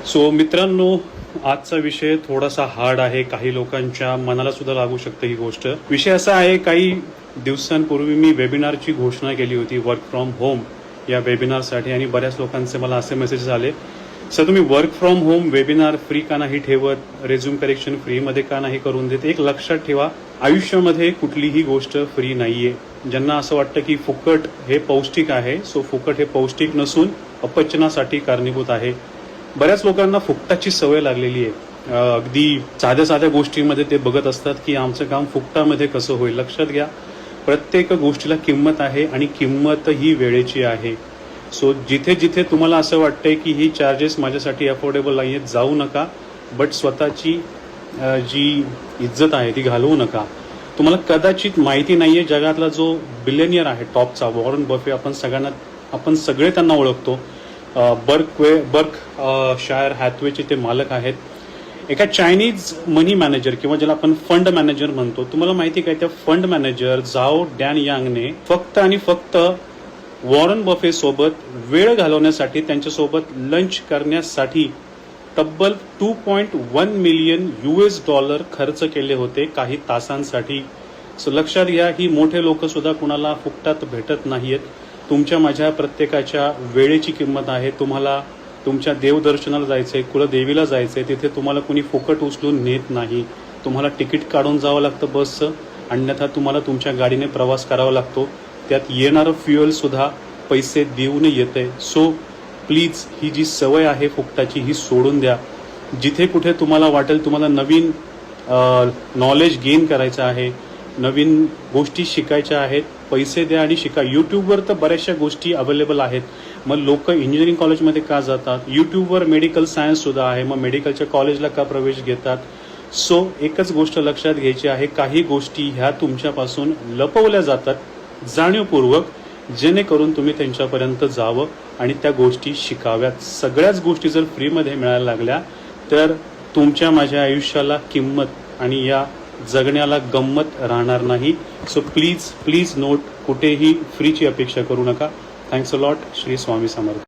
So मित्रांनो, आजचा विषय थोडासा हार्ड आहे. काही लोकांच्या मनाला सुद्धा लागू शकते ही गोष्ट. विषय असा आहे, काही दिवसांपूर्वी मी वेबिनारची घोषणा केली होती वर्क फ्रॉम होम या वेबिनारसाठी, आणि बऱ्याच लोकांचे मला असे मेसेजेस आले, सर तुम्ही work from home webinar free का नाही ठेवत, रेझ्यूम करेक्शन फ्रीमध्ये का नाही करून देत. एक लक्षात ठेवा, आयुष्यामध्ये कुठलीही गोष्ट फ्री नाहीये. ज्यांना असं वाटतं की फुकट हे पौष्टिक आहे, सो फुकट हे पौष्टिक नसून अपचनासाठी कारणीभूत आहे. बऱ्याच लोकांना फुकटाची सवय लागलेली आहे. अगदी साध्या साध्या गोष्टींमध्ये ते बघत असतात की आमचं काम फुकटामध्ये कसं होईल. लक्षात घ्या, प्रत्येक गोष्टीला किंमत आहे आणि किंमत ही वेळेची आहे. सो जिथे जिथे तुम्हाला असं वाटतंय की ही चार्जेस माझ्यासाठी अफोर्डेबल नाही आहेत, जाऊ नका. बट स्वतःची जी इज्जत आहे ती घालवू नका. तुम्हाला कदाचित माहिती नाहीये, जगातला जो बिलियनियर आहे टॉपचा वॉरन बफे, आपण सगळे त्यांना ओळखतो. बर्क शायर हॅथवेचे ते मालक आहेत. एका चायनीज मनी मॅनेजर किंवा ज्याला आपण फंड मॅनेजर म्हणतो, तुम्हाला माहिती काय, त्या फंड मॅनेजर झाओ डॅन यांगने फक्त आणि फक्त वॉरन बफे सोबत वेळ घालवण्यासाठी, त्यांच्यासोबत लंच करण्यासाठी तब्बल $2.1 मिलियन खर्च केले होते काही तासांसाठी. सो लक्षात घ्या, ही मोठे लोक सुद्धा कुणाला फुकटात भेटत नाहीयेत. तुमच्या माझ्या प्रत्येकाच्या वेळेची किंमत आहे. तुम्हाला तुमच्या देवदर्शनाला जायचंय, कुलदेवीला जायचंय, तिथे तुम्हाला कुणी फुकट उचलून नेत नाही. तुम्हाला तिकीट काढून जावं लागतं बसचं, अन्यथा तुम्हाला तुमच्या गाडीने प्रवास करावा लागतो. त्यात येणारं फ्युएल सुद्धा पैसे देऊन येते. सो प्लीज, ही जी सवय आहे फुकटाची ही सोडून द्या. जिथे कुठे तुम्हाला वाटेल तुम्हाला नवीन नॉलेज गेन करायचं आहे, नवीन गोष्टी शिकायच्या आहेत, पैसे द्या आणि शिका. यूट्यूबवर तर बऱ्याचशा गोष्टी अवेलेबल आहेत. मग लोक इंजिनिअरिंग कॉलेजमध्ये का जातात? यूट्यूबवर मेडिकल सायन्स सुद्धा आहे. मग मेडिकलच्या कॉलेजला का प्रवेश घेतात? सो एकच गोष्ट लक्षात घ्यायची आहे, काही गोष्टी ह्या तुमच्यापासून लपवल्या जातात जाणीवपूर्वक, जेणेकरून तुम्ही त्यांच्यापर्यंत जावं आणि त्या गोष्टी शिकाव्यात. सगळ्याच गोष्टी जर फ्रीमध्ये मिळायला लागल्या तर तुमच्या माझ्या आयुष्याला किंमत आणि या जगण्याला गंमत राहणार नाही. सो प्लीज नोट, कुठेही फ्रीची अपेक्षा करू नका. Thanks a lot. Shri Swami Samarth.